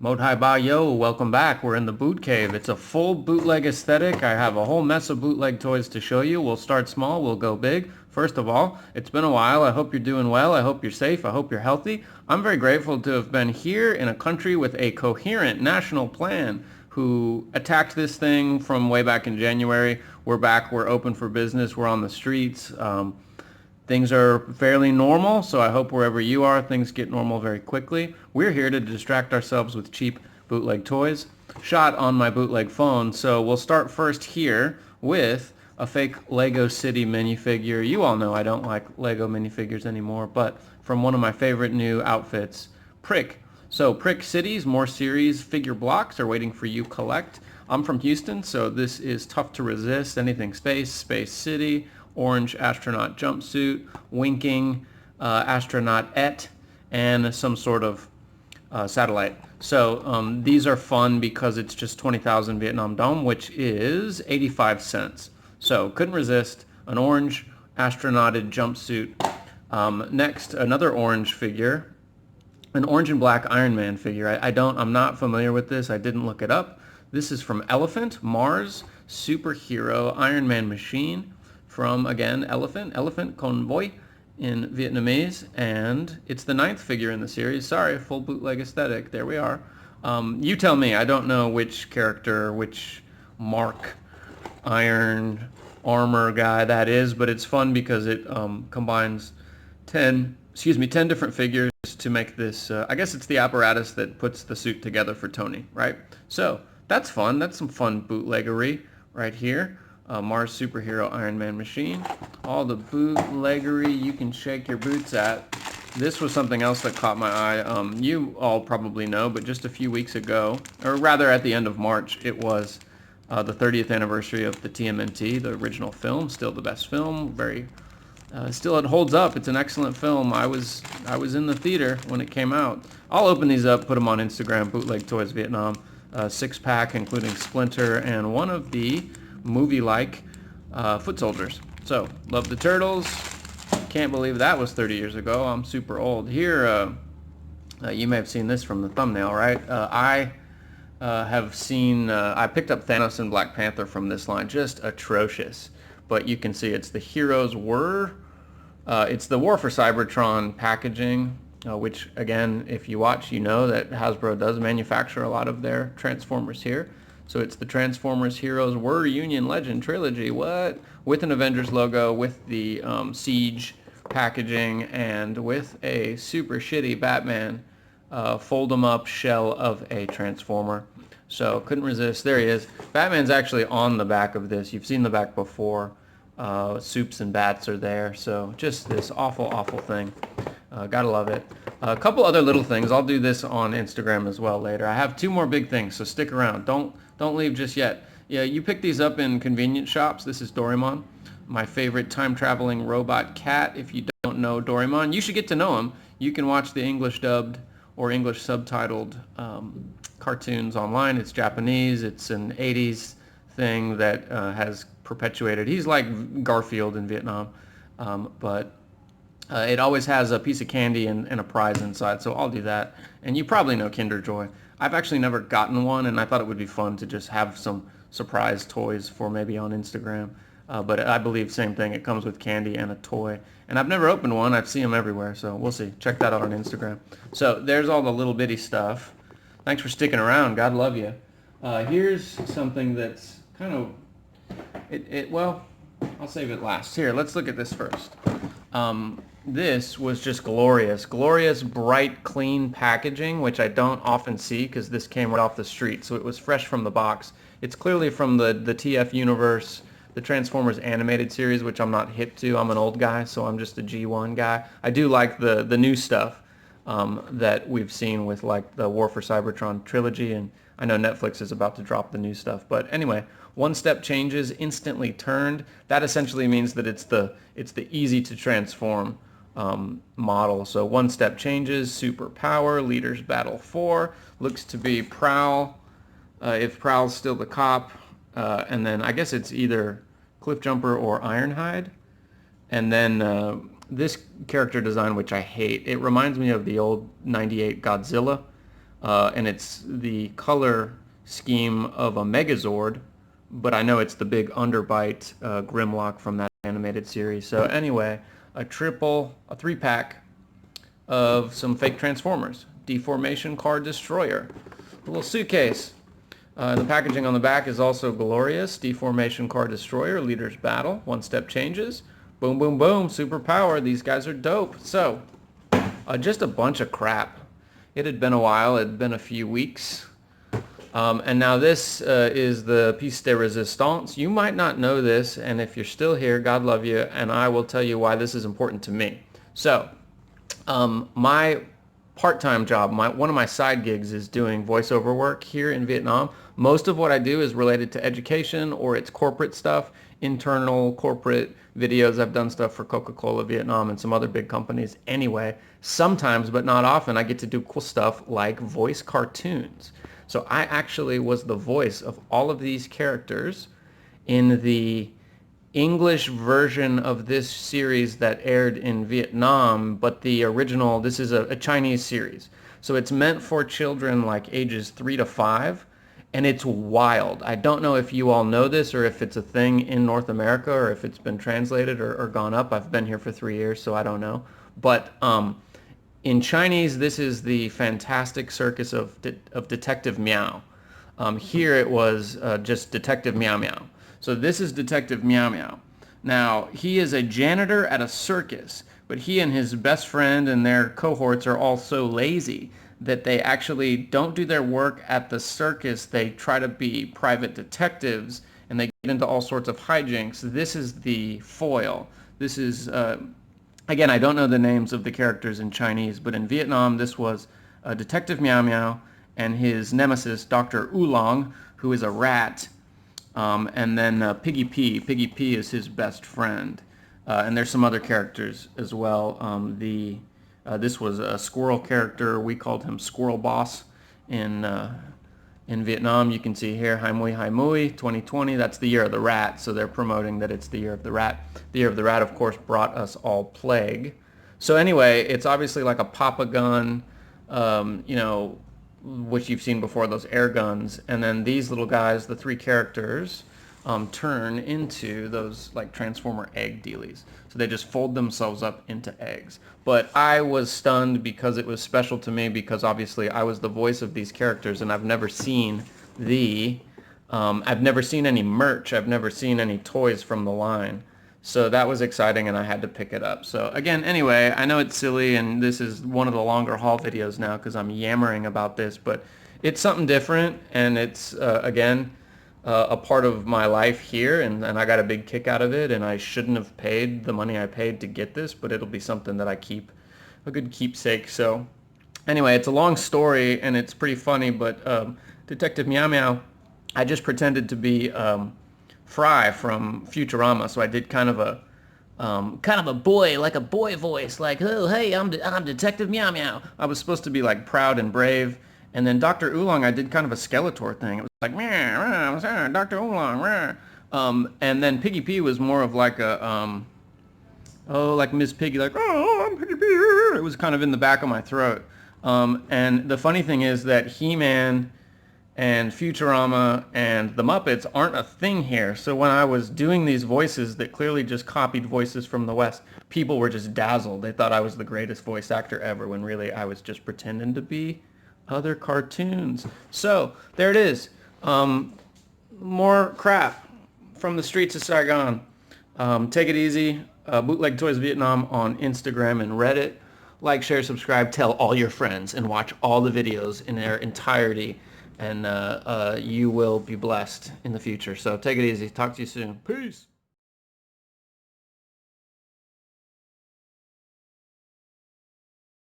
Modhi Ba Yo, welcome back. We're in the boot cave. It's a full bootleg aesthetic. I have a whole mess of bootleg toys to show you. We'll start small, we'll go big. First of all, it's been a while. I hope you're doing well. I hope you're safe. I hope you're healthy. I'm very grateful to have been here in a country with a coherent national plan who attacked this thing from way back in January. We're back. We're open for business. We're on the streets. Things are fairly normal, so I hope wherever you are, things get normal very quickly. We're here to distract ourselves with cheap bootleg toys, shot on my bootleg phone. So we'll start first here with a fake Lego City minifigure. You all know I don't like Lego minifigures anymore, but from one of my favorite new outfits, Prick. So Prick Cities, more series figure blocks are waiting for you collect. I'm from Houston, so this is tough to resist. Anything space, Space City, orange astronaut jumpsuit, winking astronaut-ette, and some sort of satellite. So these are fun because it's just 20,000 Vietnam Dong, which is 85 cents. So couldn't resist an orange astronauted jumpsuit. Next, another orange figure, an orange and black Iron Man figure. I'm not familiar with this. I didn't look it up. This is from Elephant, Mars, superhero Iron Man machine from, again, Elephant Convoy in Vietnamese, and it's the ninth figure in the series. Sorry, full bootleg aesthetic. There we are. You tell me. I don't know which character, which Mark Iron armor guy that is, but it's fun because it combines 10 different figures to make this, I guess it's the apparatus that puts the suit together for Tony, right? So that's fun. That's some fun bootleggery right here. Mars superhero Iron Man machine. All the bootleggery you can shake your boots at. This was something else that caught my eye. You all probably know, but just a few weeks ago, or rather at the end of March, it was the 30th anniversary of the TMNT, the original film. Still the best film. Still it holds up. It's an excellent film. I was in the theater when it came out. I'll open these up, put them on Instagram, Bootleg Toys Vietnam. 6-pack, including Splinter and one of the movie-like foot soldiers. So, love the Turtles. Can't believe that was 30 years ago. I'm super old. Here, you may have seen this from the thumbnail, right? I picked up Thanos and Black Panther from this line. Just atrocious. But you can see it's the Heroes Were. It's the War for Cybertron packaging, which, again, if you watch, you know that Hasbro does manufacture a lot of their Transformers here. So it's the Transformers Heroes Were Union Legend trilogy. What? With an Avengers logo, with the Siege packaging, and with a super shitty Batman fold-em-up shell of a Transformer. So couldn't resist. There he is. Batman's actually on the back of this. You've seen the back before. Soups and bats are there. So just this awful, awful thing. Gotta love it. A couple other little things. I'll do this on Instagram as well later. I have two more big things, so stick around. Don't leave just yet. Yeah, you pick these up in convenience shops. This is Doraemon, my favorite time-traveling robot cat. If you don't know Doraemon, you should get to know him. You can watch the English dubbed or English subtitled cartoons online. It's Japanese. It's an 80s thing that has perpetuated. He's like Garfield in Vietnam, but it always has a piece of candy and a prize inside, so I'll do that. And you probably know Kinder Joy. I've actually never gotten one, and I thought it would be fun to just have some surprise toys for maybe on Instagram. But I believe same thing. It comes with candy and a toy. And I've never opened one. I've seen them everywhere, so we'll see. Check that out on Instagram. So there's all the little bitty stuff. Thanks for sticking around. God love you. Here's something that's kind of, well, I'll save it last. Here, let's look at this first. This was just glorious. Glorious, bright, clean packaging, which I don't often see because this came right off the street. So it was fresh from the box. It's clearly from the TF universe, the Transformers animated series, which I'm not hip to. I'm an old guy, so I'm just a G1 guy. I do like the new stuff that we've seen with like the War for Cybertron trilogy, and I know Netflix is about to drop the new stuff. But anyway, one step changes, instantly turned. That essentially means that it's the easy to transform model. So one step changes, super power, leaders battle 4, looks to be Prowl, if Prowl's still the cop, and then I guess it's either Cliffjumper or Ironhide. And then this character design, which I hate, it reminds me of the old 98 Godzilla. and it's the color scheme of a Megazord, but I know it's the big Underbite Grimlock from that animated series. So anyway, a 3-pack of some fake Transformers. Deformation Car Destroyer. A little suitcase. The packaging on the back is also glorious. Deformation Car Destroyer, Leader's Battle, one-step changes. Boom, boom, boom, super power. These guys are dope. So, just a bunch of crap. It had been a while. It had been a few weeks. And now this is the piece de resistance. You might not know this, and if you're still here, God love you, and I will tell you why this is important to me. So, my part-time job, one of my side gigs is doing voiceover work here in Vietnam. Most of what I do is related to education, or it's corporate stuff, internal corporate videos. I've done stuff for Coca-Cola Vietnam and some other big companies. Anyway, sometimes, but not often, I get to do cool stuff like voice cartoons. So I actually was the voice of all of these characters in the English version of this series that aired in Vietnam, but the original, this is a Chinese series. So it's meant for children like ages 3 to 5, and it's wild. I don't know if you all know this or if it's a thing in North America or if it's been translated or gone up. I've been here for 3 years, so I don't know. But in Chinese, this is the Fantastic Circus of Detective Meow. Here it was just Detective Meow Meow. So this is Detective Meow Meow. Now, he is a janitor at a circus, but he and his best friend and their cohorts are all so lazy that they actually don't do their work at the circus. They try to be private detectives, and they get into all sorts of hijinks. This is the foil. This is, again, I don't know the names of the characters in Chinese, but in Vietnam, this was Detective Meow Meow and his nemesis, Dr. Oolong, who is a rat. And then Piggy P. Piggy P is his best friend. And there's some other characters as well. This was a squirrel character. We called him Squirrel Boss in Vietnam. You can see here, Hai Mui Hai Mui 2020. That's the year of the rat, so they're promoting that it's the year of the rat. The year of the rat, of course, brought us all plague. So anyway, it's obviously like a Papa gun, you know, which you've seen before, those air guns, and then these little guys, the 3 characters, turn into those like Transformer egg dealies. So they just fold themselves up into eggs. But I was stunned because it was special to me, because obviously I was the voice of these characters, and I've never seen I've never seen any merch, I've never seen any toys from the line. So that was exciting, and I had to pick it up. So again, anyway, I know it's silly, and this is one of the longer haul videos now because I'm yammering about this, but it's something different, and it's, again, a part of my life here, and I got a big kick out of it, and I shouldn't have paid the money I paid to get this, but it'll be something that I keep, a good keepsake. So anyway, it's a long story, and it's pretty funny, but Detective Meow Meow, I just pretended to be Fry from Futurama, so I did kind of a boy, like a boy voice, like, oh, hey, I'm Detective Meow Meow. I was supposed to be like proud and brave, and then Dr. Oolong, I did kind of a Skeletor thing. It was like, meow, Dr. Oolong, meow. And then Piggy P was more of like a, like Miss Piggy, like, oh, I'm Piggy P. It was kind of in the back of my throat. And the funny thing is that He-Man and Futurama and the Muppets aren't a thing here. So when I was doing these voices that clearly just copied voices from the West, people were just dazzled. They thought I was the greatest voice actor ever, when really I was just pretending to be other cartoons. So there it is. More crap from the streets of Saigon. Take it easy. Bootleg Toys Vietnam on Instagram and Reddit. Like, share, subscribe, tell all your friends, and watch all the videos in their entirety. And you will be blessed in the future. So take it easy. Talk to you soon. Peace.